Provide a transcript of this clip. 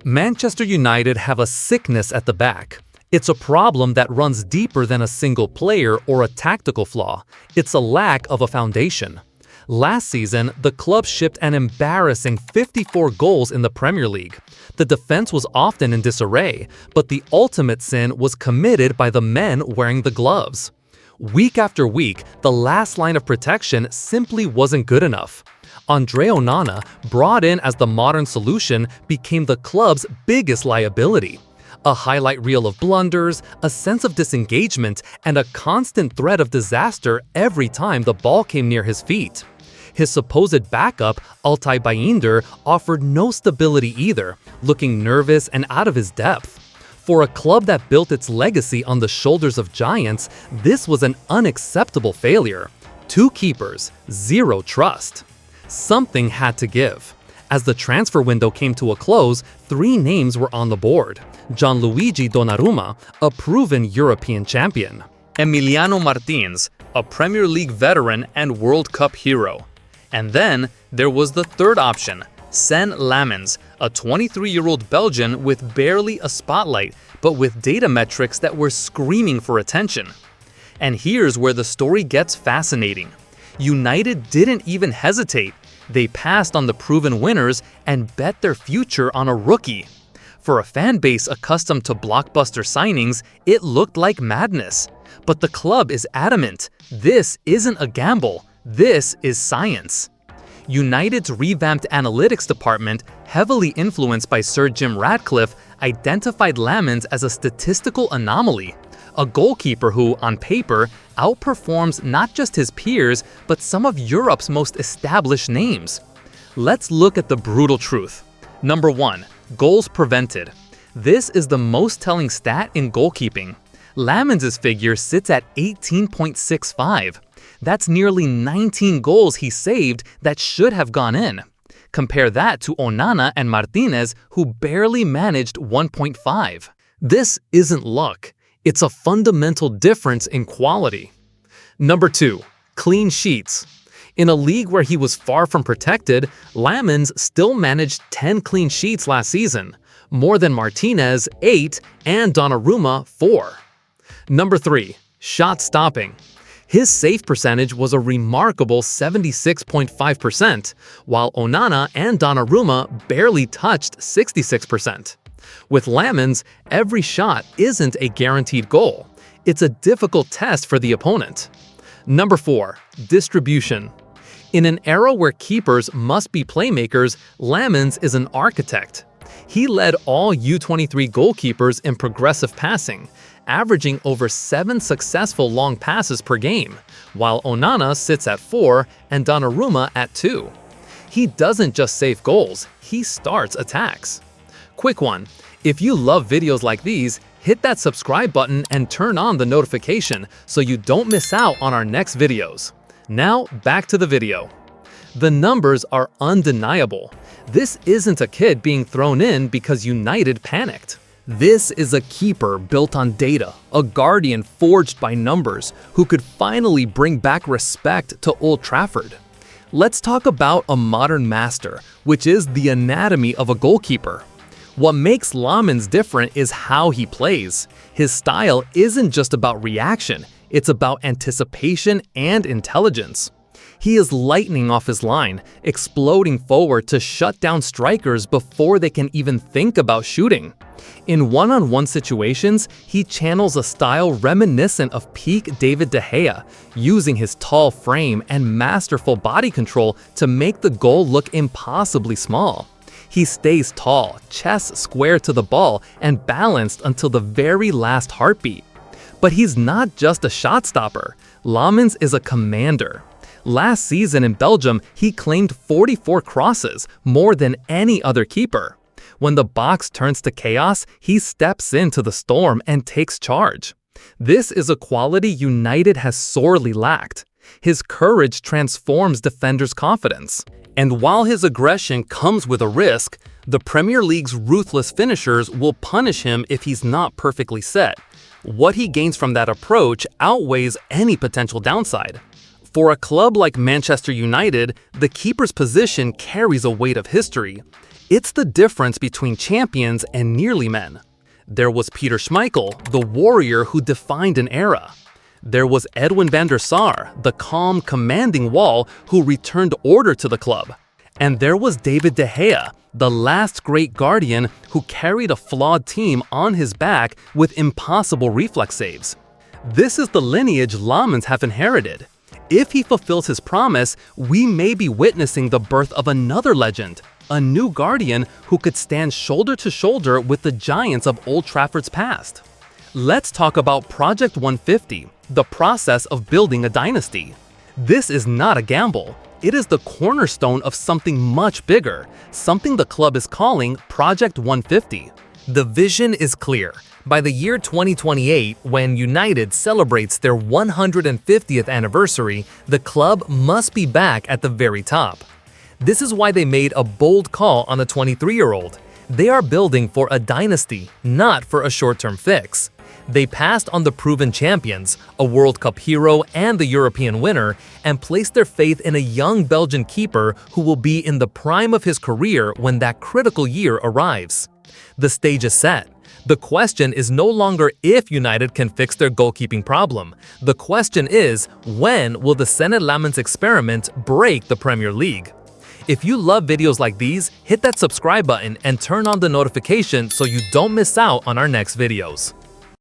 Manchester United have a sickness at the back. It's a problem that runs deeper than a single player or a tactical flaw. It's a lack of a foundation. Last season, the club shipped an embarrassing 54 goals in the Premier League. The defense was often in disarray, but the ultimate sin was committed by the men wearing the gloves. Week after week, the last line of protection simply wasn't good enough. Andre Onana, brought in as the modern solution, became the club's biggest liability. A highlight reel of blunders, a sense of disengagement, and a constant threat of disaster every time the ball came near his feet. His supposed backup, Altay Bayındır, offered no stability either, looking nervous and out of his depth. For a club that built its legacy on the shoulders of giants, this was an unacceptable failure. 2 keepers, 0 trust. Something had to give. As the transfer window came to a close, 3 names were on the board. Gianluigi Donnarumma, a proven European champion. Emiliano Martínez, a Premier League veteran and World Cup hero. And then there was the third option, Senne Lammens, a 23-year-old Belgian with barely a spotlight, but with data metrics that were screaming for attention. And here's where the story gets fascinating. United didn't even hesitate. They passed on the proven winners and bet their future on a rookie. For a fan base accustomed to blockbuster signings, it looked like madness. But the club is adamant. This isn't a gamble. This is science. United's revamped analytics department, heavily influenced by Sir Jim Ratcliffe, identified Lammens as a statistical anomaly. A goalkeeper who, on paper, outperforms not just his peers, but some of Europe's most established names. Let's look at the brutal truth. Number 1. Goals prevented. This is the most telling stat in goalkeeping. Lammens' figure sits at 18.65. That's nearly 19 goals he saved that should have gone in. Compare that to Onana and Martínez, who barely managed 1.5. This isn't luck. It's a fundamental difference in quality. Number 2. Clean sheets. In a league where he was far from protected, Lammens still managed 10 clean sheets last season, more than Martínez, 8, and Donnarumma, 4. Number 3. Shot stopping. His save percentage was a remarkable 76.5%, while Onana and Donnarumma barely touched 66%. With Lammens, every shot isn't a guaranteed goal. It's a difficult test for the opponent. Number 4. Distribution. In an era where keepers must be playmakers, Lammens is an architect. He led all U23 goalkeepers in progressive passing, averaging over 7 successful long passes per game, while Onana sits at 4 and Donnarumma at 2. He doesn't just save goals, he starts attacks. Quick one, if you love videos like these, hit that subscribe button and turn on the notification so you don't miss out on our next videos. Now, back to the video. The numbers are undeniable. This isn't a kid being thrown in because United panicked. This is a keeper built on data, a guardian forged by numbers, who could finally bring back respect to Old Trafford. Let's talk about a modern master, which is the anatomy of a goalkeeper. What makes Lammens different is how he plays. His style isn't just about reaction, it's about anticipation and intelligence. He is lightning off his line, exploding forward to shut down strikers before they can even think about shooting. In one-on-one situations, he channels a style reminiscent of peak David De Gea, using his tall frame and masterful body control to make the goal look impossibly small. He stays tall, chest square to the ball, and balanced until the very last heartbeat. But he's not just a shot stopper. Lammens is a commander. Last season in Belgium, he claimed 44 crosses, more than any other keeper. When the box turns to chaos, he steps into the storm and takes charge. This is a quality United has sorely lacked. His courage transforms defenders' confidence. And while his aggression comes with a risk, the Premier League's ruthless finishers will punish him if he's not perfectly set. What he gains from that approach outweighs any potential downside. For a club like Manchester United, the keeper's position carries a weight of history. It's the difference between champions and nearly men. There was Peter Schmeichel, the warrior who defined an era. There was Edwin van der Sar, the calm, commanding wall who returned order to the club. And there was David De Gea, the last great guardian who carried a flawed team on his back with impossible reflex saves. This is the lineage Lammens have inherited. If he fulfills his promise, we may be witnessing the birth of another legend, a new guardian who could stand shoulder to shoulder with the giants of Old Trafford's past. Let's talk about Project 150, the process of building a dynasty. This is not a gamble. It is the cornerstone of something much bigger, something the club is calling Project 150. The vision is clear. By the year 2028, when United celebrates their 150th anniversary, the club must be back at the very top. This is why they made a bold call on the 23-year-old. They are building for a dynasty, not for a short-term fix. They passed on the proven champions, a World Cup hero and the European winner, and placed their faith in a young Belgian keeper who will be in the prime of his career when that critical year arrives. The stage is set. The question is no longer if United can fix their goalkeeping problem. The question is, when will the Senne Lammens experiment break the Premier League? If you love videos like these, hit that subscribe button and turn on the notification so you don't miss out on our next videos.